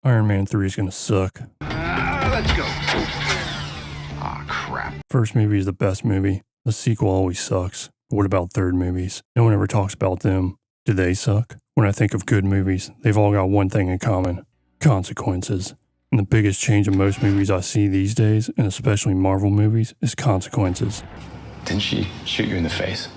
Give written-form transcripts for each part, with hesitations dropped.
Iron Man 3 is gonna suck. Let's go. Aw, crap. First movie is the best movie. The sequel always sucks. But what about third movies? No one ever talks about them. Do they suck? When I think of good movies, they've all got one thing in common. Consequences. And the biggest change in most movies I see these days, and especially Marvel movies, is consequences. Didn't she shoot you in the face?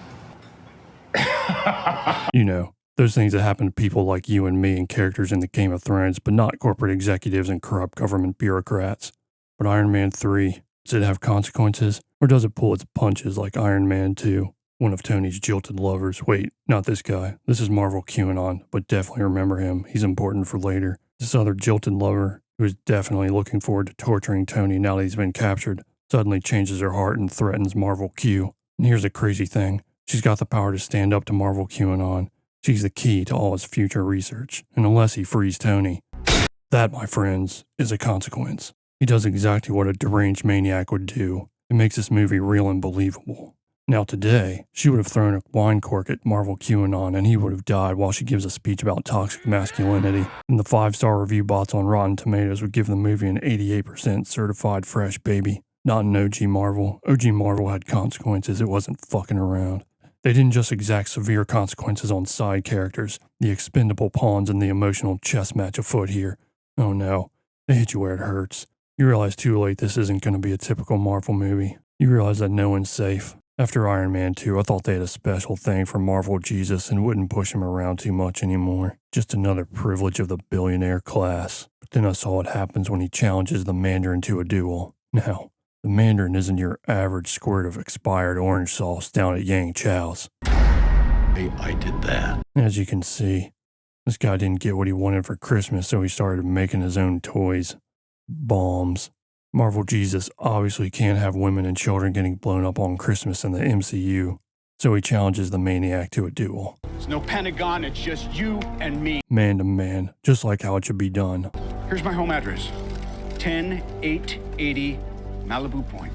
You know, those things that happen to people like you and me and characters in the Game of Thrones, but not corporate executives and corrupt government bureaucrats. But Iron Man 3, does it have consequences? Or does it pull its punches like Iron Man 2? One of Tony's jilted lovers. Wait, not this guy. This is Marvel QAnon, but definitely remember him. He's important for later. This other jilted lover, who is definitely looking forward to torturing Tony now that he's been captured, suddenly changes her heart and threatens Marvel Q. And here's the crazy thing. She's got the power to stand up to Marvel QAnon. She's the key to all his future research. And unless he frees Tony, that, my friends, is a consequence. He does exactly what a deranged maniac would do. It makes this movie real and believable. Now today, she would have thrown a wine cork at Marvel QAnon and he would have died while she gives a speech about toxic masculinity. And the 5-star review bots on Rotten Tomatoes would give the movie an 88% certified fresh baby. Not an OG Marvel. OG Marvel had consequences. It wasn't fucking around. They didn't just exact severe consequences on side characters, the expendable pawns and the emotional chess match afoot here. Oh no, they hit you where it hurts. You realize too late this isn't going to be a typical Marvel movie. You realize that no one's safe. After Iron Man 2, I thought they had a special thing for Marvel Jesus and wouldn't push him around too much anymore. Just another privilege of the billionaire class. But then I saw what happens when he challenges the Mandarin to a duel. Now, the Mandarin isn't your average squirt of expired orange sauce down at Yang Chow's. I did that. As you can see, this guy didn't get what he wanted for Christmas, so he started making his own toys. Bombs. Marvel Jesus obviously can't have women and children getting blown up on Christmas in the MCU, so he challenges the maniac to a duel. There's no Pentagon, it's just you and me. Man to man, just like how it should be done. Here's my home address. 10880 Malibu Point.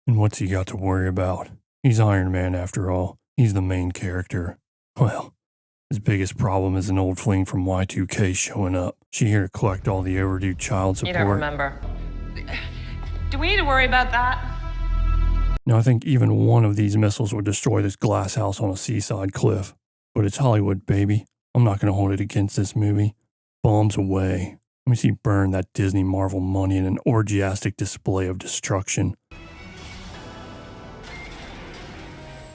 And what's he got to worry about? He's Iron Man after all. He's the main character. Well, his biggest problem is an old fling from Y2K showing up. She here to collect all the overdue child support. You don't remember. Do we need to worry about that? Now, I think even one of these missiles would destroy this glass house on a seaside cliff. But it's Hollywood, baby. I'm not going to hold it against this movie. Bombs away. Let me see burn that Disney Marvel money in an orgiastic display of destruction.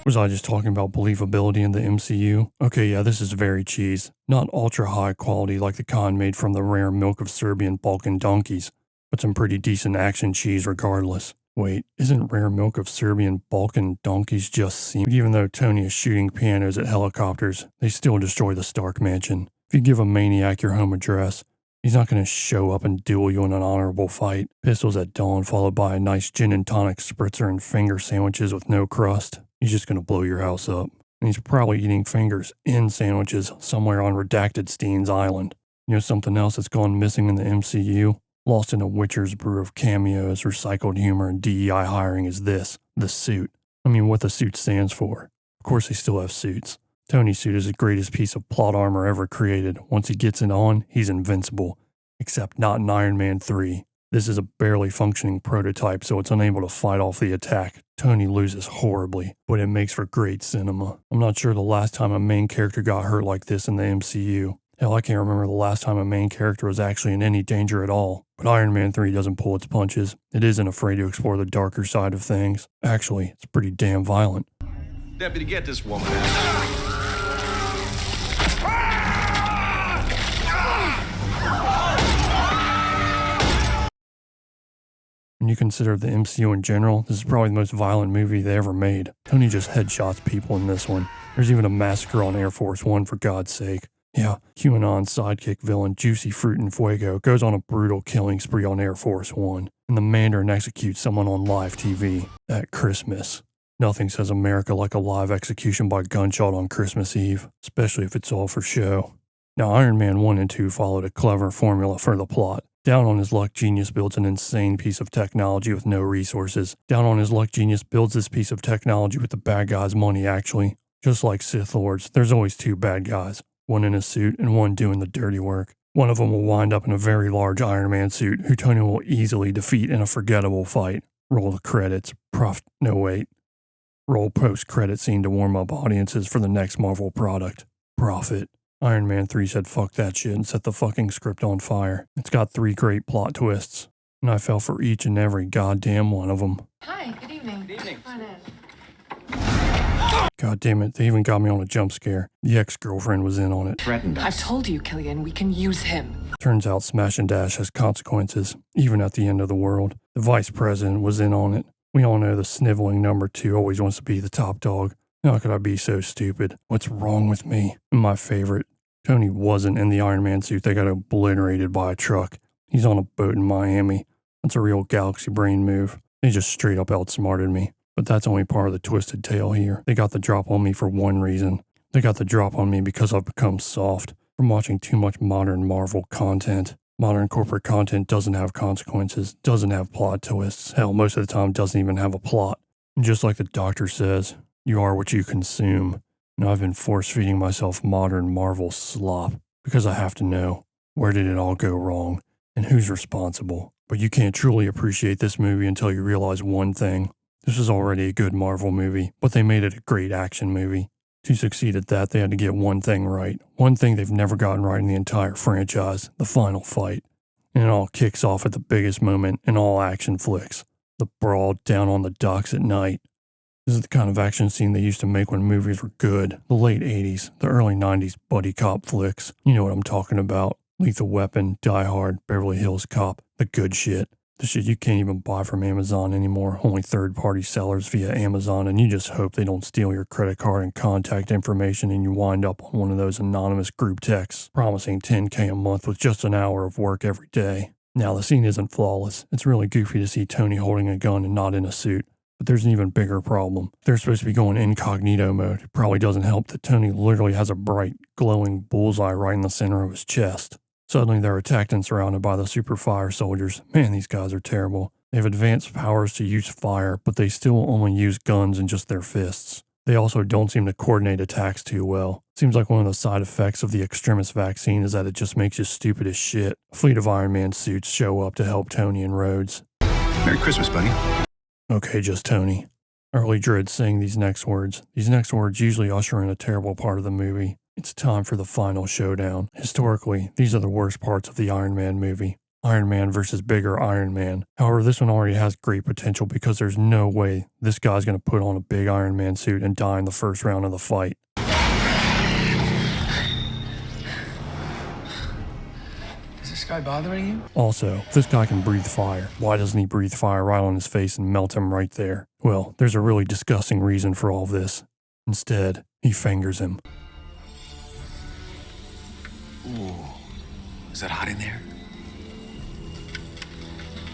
Was I just talking about believability in the MCU? Okay, yeah, this is very cheese. Not ultra high quality like the kind made from the rare milk of Serbian Balkan donkeys, but some pretty decent action cheese regardless. Wait, isn't rare milk of Serbian Balkan donkeys just seem? Even though Tony is shooting pianos at helicopters, they still destroy the Stark mansion. If you give a maniac your home address, he's not going to show up and duel you in an honorable fight. Pistols at dawn followed by a nice gin and tonic spritzer and finger sandwiches with no crust. He's just going to blow your house up. And he's probably eating fingers in sandwiches somewhere on redacted Steen's Island. You know something else that's gone missing in the MCU? Lost in a Witcher's brew of cameos, recycled humor, and DEI hiring is this, the suit. I mean, what the suit stands for. Of course they still have suits. Tony's suit is the greatest piece of plot armor ever created. Once he gets it on, he's invincible. Except not in Iron Man 3. This is a barely functioning prototype, so it's unable to fight off the attack. Tony loses horribly, but it makes for great cinema. I'm not sure the last time a main character got hurt like this in the MCU. Hell, I can't remember the last time a main character was actually in any danger at all. But Iron Man 3 doesn't pull its punches. It isn't afraid to explore the darker side of things. Actually, it's pretty damn violent. Deputy, get this woman. When you consider the MCU in general, this is probably the most violent movie they ever made. Tony just headshots people in this one. There's even a massacre on Air Force One, for God's sake. Yeah, QAnon sidekick villain Juicy Fruit and Fuego goes on a brutal killing spree on Air Force One, and the Mandarin executes someone on live TV at Christmas. Nothing says America like a live execution by gunshot on Christmas Eve, especially if it's all for show. Now, Iron Man 1 and 2 followed a clever formula for the plot. Down on his luck, Genius builds an insane piece of technology with no resources. Down on his luck, Genius builds this piece of technology with the bad guy's money, actually. Just like Sith Lords, there's always two bad guys. One in a suit and one doing the dirty work. One of them will wind up in a very large Iron Man suit, who Tony will easily defeat in a forgettable fight. Roll the credits. Roll post-credit scene to warm up audiences for the next Marvel product. Profit. Iron Man 3 said fuck that shit and set the fucking script on fire. It's got 3 great plot twists, and I fell for each and every goddamn one of them. Hi, good evening. Good evening. Come on in. God damn it, they even got me on a jump scare. The ex-girlfriend was in on it. Threatened us. I've told you, Killian, we can use him. Turns out Smash and Dash has consequences, even at the end of the world. The vice president was in on it. We all know the sniveling number 2 always wants to be the top dog. How could I be so stupid? What's wrong with me? And my favorite, Tony wasn't in the Iron Man suit. They got obliterated by a truck. He's on a boat in Miami. That's a real galaxy brain move. They just straight up outsmarted me. But that's only part of the twisted tale here. They got the drop on me for one reason. They got the drop on me because I've become soft from watching too much modern Marvel content. Modern corporate content doesn't have consequences, doesn't have plot twists. Hell, most of the time doesn't even have a plot. And just like the doctor says, you are what you consume. And I've been force-feeding myself modern Marvel slop because I have to know, where did it all go wrong and who's responsible? But you can't truly appreciate this movie until you realize one thing. This was already a good Marvel movie, but they made it a great action movie. To succeed at that, they had to get one thing right. One thing they've never gotten right in the entire franchise, the final fight. And it all kicks off at the biggest moment in all action flicks, the brawl down on the docks at night. This is the kind of action scene they used to make when movies were good. The late 80s, the early 90s buddy cop flicks. You know what I'm talking about. Lethal Weapon, Die Hard, Beverly Hills Cop, the good shit. The shit you can't even buy from Amazon anymore, only third-party sellers via Amazon, and you just hope they don't steal your credit card and contact information and you wind up on one of those anonymous group texts promising $10K a month with just an hour of work every day. Now, the scene isn't flawless. It's really goofy to see Tony holding a gun and not in a suit. But there's an even bigger problem. They're supposed to be going incognito mode. It probably doesn't help that Tony literally has a bright, glowing bullseye right in the center of his chest. Suddenly they're attacked and surrounded by the super fire soldiers. Man, these guys are terrible. They have advanced powers to use fire, but they still only use guns and just their fists. They also don't seem to coordinate attacks too well. Seems like one of the side effects of the extremist vaccine is that it just makes you stupid as shit. A fleet of Iron Man suits show up to help Tony and Rhodes. Merry Christmas, buddy. Okay, just Tony. I really dread saying these next words. These next words usually usher in a terrible part of the movie. It's time for the final showdown. Historically, these are the worst parts of the Iron Man movie. Iron Man versus bigger Iron Man. However, this one already has great potential because there's no way this guy's going to put on a big Iron Man suit and die in the first round of the fight. Is this guy bothering you? Also, if this guy can breathe fire, why doesn't he breathe fire right on his face and melt him right there? Well, there's a really disgusting reason for all of this. Instead, he fingers him. Ooh. Is that hot in there?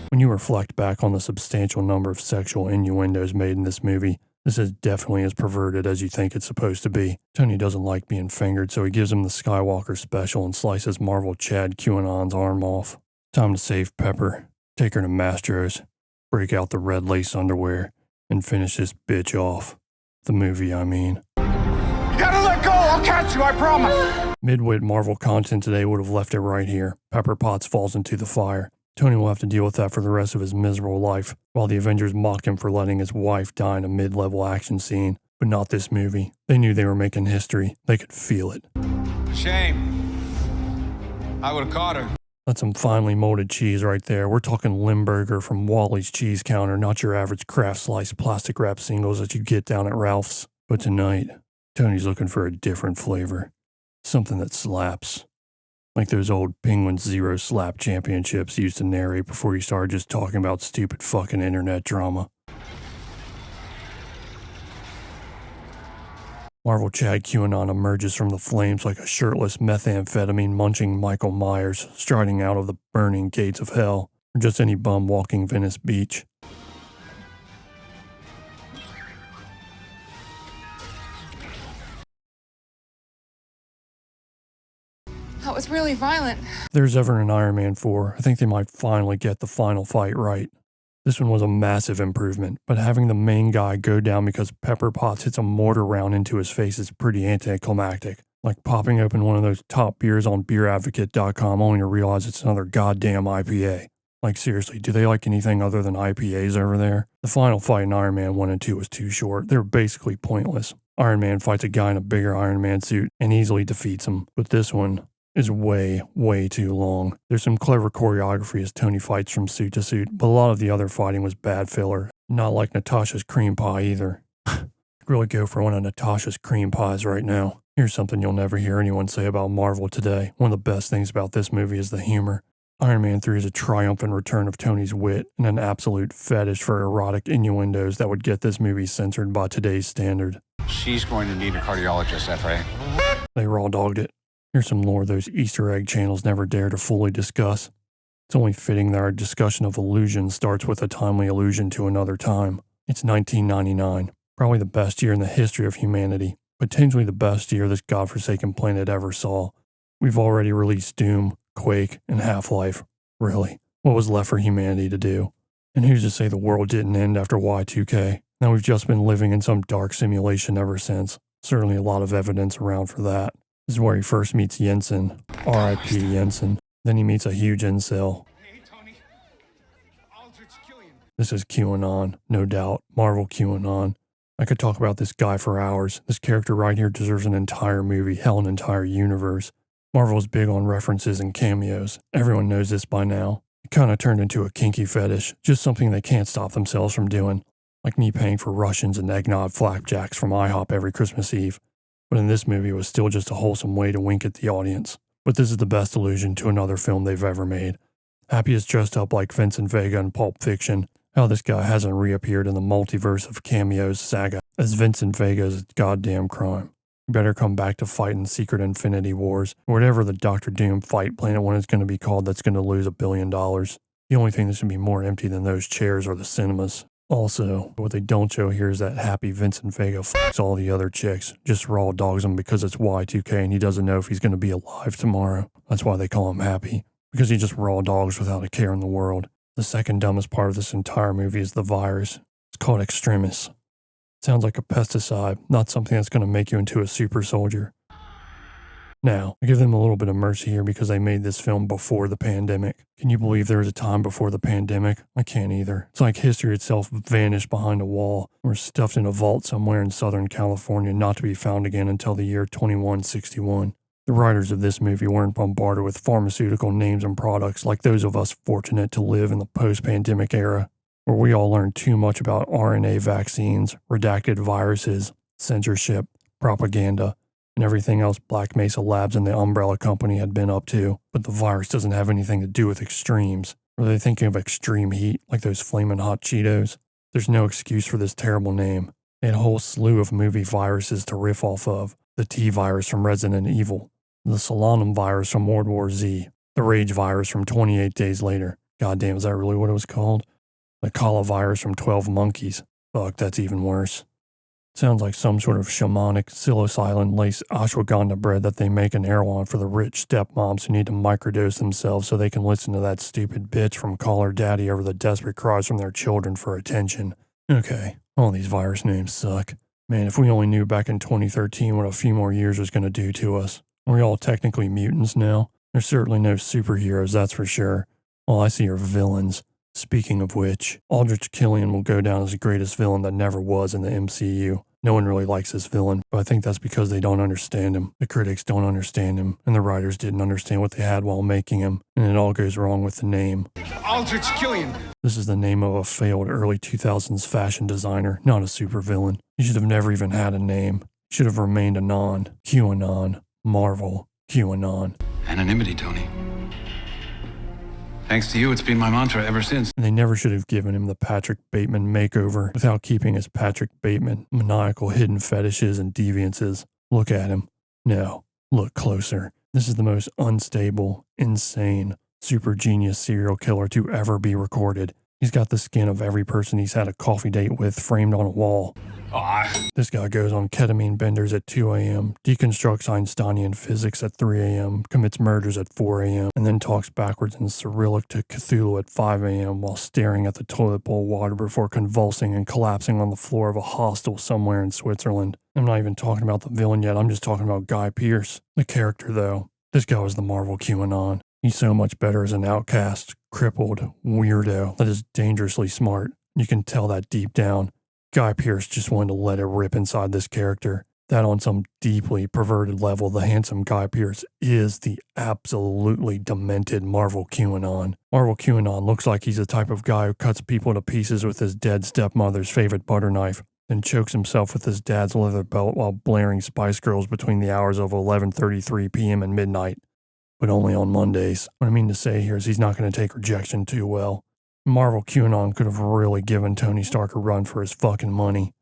When you reflect back on the substantial number of sexual innuendos made in this movie, this is definitely as perverted as you think it's supposed to be. Tony doesn't like being fingered, so he gives him the Skywalker special and slices Marvel Chad QAnon's arm off. Time to save Pepper, take her to Mastro's, break out the red lace underwear, and finish this bitch off. The movie, I mean. You gotta let go! I'll catch you, I promise! Midwit Marvel content today would have left it right here. Pepper Potts falls into the fire. Tony will have to deal with that for the rest of his miserable life, while the Avengers mock him for letting his wife die in a mid-level action scene. But not this movie. They knew they were making history. They could feel it. Shame. I would have caught her. That's some finely molded cheese right there. We're talking Limburger from Wally's Cheese Counter, not your average craft slice plastic wrap singles that you get down at Ralph's. But tonight, Tony's looking for a different flavor. Something that slaps. Like those old Penguin Zero Slap championships used to narrate before you started just talking about stupid fucking internet drama. Marvel Chad QAnon emerges from the flames like a shirtless methamphetamine-munching Michael Myers striding out of the burning gates of hell, or just any bum walking Venice Beach. That was really violent. If there's ever an Iron Man 4, I think they might finally get the final fight right. This one was a massive improvement, but having the main guy go down because Pepper Potts hits a mortar round into his face is pretty anticlimactic. Like popping open one of those top beers on beeradvocate.com only to realize it's another goddamn IPA. Like seriously, do they like anything other than IPAs over there? The final fight in Iron Man 1 and 2 was too short. They were basically pointless. Iron Man fights a guy in a bigger Iron Man suit and easily defeats him. But this one is way, way too long. There's some clever choreography as Tony fights from suit to suit, but a lot of the other fighting was bad filler. Not like Natasha's cream pie either. I'd really go for one of Natasha's cream pies right now. Here's something you'll never hear anyone say about Marvel today. One of the best things about this movie is the humor. Iron Man 3 is a triumphant return of Tony's wit and an absolute fetish for erotic innuendos that would get this movie censored by today's standard. She's going to need a cardiologist, F.A. They raw dogged it. Here's some lore those Easter egg channels never dare to fully discuss. It's only fitting that our discussion of illusion starts with a timely allusion to another time. It's 1999, probably the best year in the history of humanity, potentially the best year this godforsaken planet ever saw. We've already released Doom, Quake, and Half-Life. Really, what was left for humanity to do? And who's to say the world didn't end after Y2K? Now we've just been living in some dark simulation ever since. Certainly a lot of evidence around for that. This is where he first meets Jensen, R.I.P. Jensen. Then he meets a huge incel. Hey, Tony. Aldrich Killian. This is QAnon, no doubt. Marvel QAnon. I could talk about this guy for hours. This character right here deserves an entire movie, hell, an entire universe. Marvel's big on references and cameos. Everyone knows this by now. It kind of turned into a kinky fetish, just something they can't stop themselves from doing. Like me paying for Russians and eggnog flapjacks from IHOP every Christmas Eve. But in this movie, it was still just a wholesome way to wink at the audience. But this is the best allusion to another film they've ever made. Happy is dressed up like Vincent Vega in Pulp Fiction. How this guy hasn't reappeared in the multiverse of cameos saga as Vincent Vega is a goddamn crime. You better come back to fight in Secret Infinity Wars, or whatever the Doctor Doom fight planet one is going to be called that's going to lose $1 billion. The only thing that's going to be more empty than those chairs are the cinemas. Also, what they don't show here is that happy Vincent Vega fucks all the other chicks, just raw dogs him because it's Y2K and he doesn't know if he's going to be alive tomorrow. That's why they call him happy, because he just raw dogs without a care in the world. The second dumbest part of this entire movie is the virus. It's called Extremis. It sounds like a pesticide, not something that's going to make you into a super soldier. Now, I give them a little bit of mercy here because they made this film before the pandemic. Can you believe there was a time before the pandemic? I can't either. It's like history itself vanished behind a wall or stuffed in a vault somewhere in Southern California, not to be found again until the year 2161. The writers of this movie weren't bombarded with pharmaceutical names and products like those of us fortunate to live in the post-pandemic era, where we all learned too much about RNA vaccines, redacted viruses, censorship, propaganda, and everything else Black Mesa Labs and the Umbrella Company had been up to. But the virus doesn't have anything to do with extremes. Were they thinking of extreme heat, like those flamin' hot Cheetos? There's no excuse for this terrible name. They had a whole slew of movie viruses to riff off of. The T-virus from Resident Evil, the Solanum virus from World War Z, the Rage virus from 28 Days Later. Goddamn, is that really what it was called? The Kala virus from 12 Monkeys. Fuck, that's even worse. Sounds like some sort of shamanic psilocybin-laced ashwagandha bread that they make in Erewhon for the rich stepmoms who need to microdose themselves so they can listen to that stupid bitch from Call Her Daddy over the desperate cries from their children for attention. Okay, all these virus names suck. Man, if we only knew back in 2013 what a few more years was going to do to us. Are we all technically mutants now? There's certainly no superheroes, that's for sure. All I see are villains. Speaking of which, Aldrich Killian will go down as the greatest villain that never was in the MCU. No one really likes this villain, but I think that's because they don't understand him. The critics don't understand him, and the writers didn't understand what they had while making him, and it all goes wrong with the name. Aldrich Killian. This is the name of a failed early 2000s fashion designer, not a supervillain. He should have never even had a name. He should have remained anon. QAnon. Marvel. QAnon. Anonymity, Tony. Thanks to you, it's been my mantra ever since. And they never should have given him the Patrick Bateman makeover without keeping his Patrick Bateman maniacal hidden fetishes and deviances. Look at him. No, look closer. This is the most unstable, insane, super genius serial killer to ever be recorded. He's got the skin of every person he's had a coffee date with framed on a wall. This guy goes on ketamine benders at 2 a.m., deconstructs Einsteinian physics at 3 a.m., commits murders at 4 a.m., and then talks backwards in Cyrillic to Cthulhu at 5 a.m. while staring at the toilet bowl water before convulsing and collapsing on the floor of a hostel somewhere in Switzerland. I'm not even talking about the villain yet, I'm just talking about Guy Pearce. The character, though. This guy was the Marvel QAnon. He's so much better as an outcast, crippled, weirdo that is dangerously smart. You can tell that deep down. Guy Pearce just wanted to let it rip inside this character. That on some deeply perverted level, the handsome Guy Pearce is the absolutely demented Marvel QAnon. Marvel QAnon looks like he's the type of guy who cuts people to pieces with his dead stepmother's favorite butter knife, then chokes himself with his dad's leather belt while blaring Spice Girls between the hours of 11:33 p.m. and midnight. But only on Mondays. What I mean to say here is he's not going to take rejection too well. Marvel QAnon could have really given Tony Stark a run for his fucking money.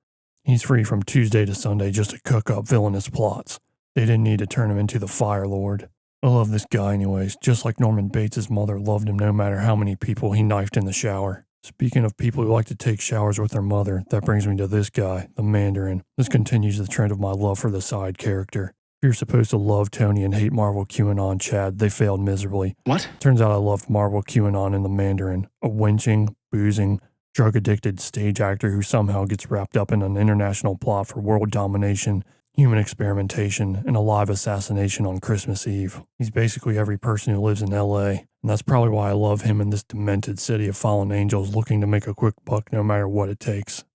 He's free from Tuesday to Sunday just to cook up villainous plots. They didn't need to turn him into the Fire Lord. I love this guy anyways, just like Norman Bates' mother loved him no matter how many people he knifed in the shower. Speaking of people who like to take showers with their mother, that brings me to this guy, the Mandarin. This continues the trend of my love for the side character. If you're supposed to love Tony and hate Marvel QAnon Chad, they failed miserably. What? Turns out I loved Marvel QAnon and the Mandarin, a wenching, boozing, drug-addicted stage actor who somehow gets wrapped up in an international plot for world domination, human experimentation, and a live assassination on Christmas Eve. He's basically every person who lives in LA, and that's probably why I love him in this demented city of fallen angels looking to make a quick buck no matter what it takes.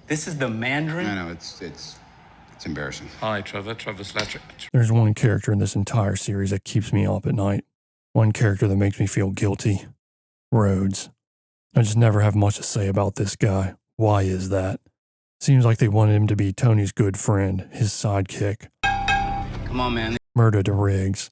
This is the Mandarin? No, it's embarrassing. Hi, Trevor Slattery. There's one character in this entire series that keeps me up at night. One character that makes me feel guilty. Rhodes. I just never have much to say about this guy. Why is that? Seems like they wanted him to be Tony's good friend, his sidekick. Come on, man. Murder to Riggs.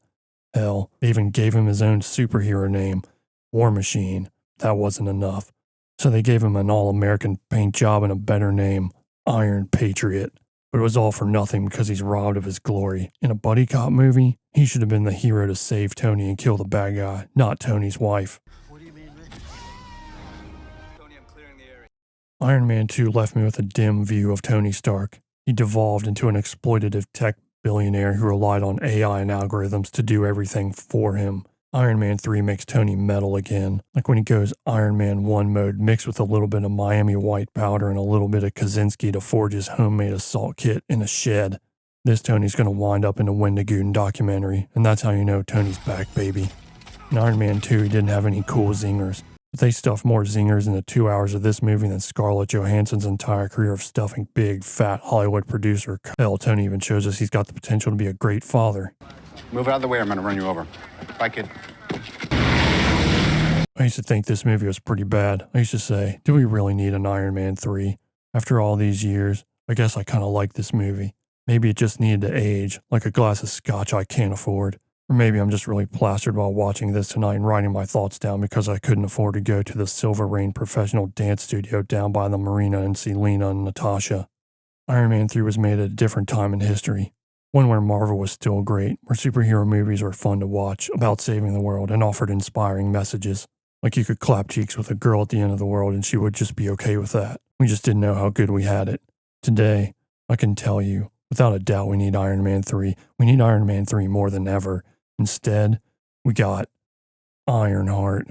Hell, they even gave him his own superhero name, War Machine. That wasn't enough. So they gave him an all-American paint job and a better name, Iron Patriot. But it was all for nothing because he's robbed of his glory. In a buddy cop movie, he should have been the hero to save Tony and kill the bad guy, not Tony's wife. What do you mean, Rick? Tony, I'm clearing the area. Iron Man 2 left me with a dim view of Tony Stark. He devolved into an exploitative tech billionaire who relied on AI and algorithms to do everything for him. Iron Man 3 makes Tony metal again, like when he goes Iron Man 1 mode mixed with a little bit of Miami white powder and a little bit of Kaczynski to forge his homemade assault kit in a shed. This Tony's going to wind up in a Wendigoon documentary, and that's how you know Tony's back, baby. In Iron Man 2, he didn't have any cool zingers, but they stuffed more zingers in the 2 hours of this movie than Scarlett Johansson's entire career of stuffing big, fat Hollywood producer. Hell, Tony even shows us he's got the potential to be a great father. Move out of the way, I'm gonna run you over. Bye, kid. I used to think this movie was pretty bad. I used to say, do we really need an Iron Man 3? After all these years, I guess I kind of like this movie. Maybe it just needed to age, like a glass of scotch I can't afford. Or maybe I'm just really plastered while watching this tonight and writing my thoughts down because I couldn't afford to go to the Silver Rain professional dance studio down by the marina and see Lena and Natasha. Iron Man 3 was made at a different time in history. One where Marvel was still great, where superhero movies were fun to watch, about saving the world, and offered inspiring messages. Like you could clap cheeks with a girl at the end of the world and she would just be okay with that. We just didn't know how good we had it. Today, I can tell you, without a doubt, we need Iron Man 3. We need Iron Man 3 more than ever. Instead, we got Ironheart.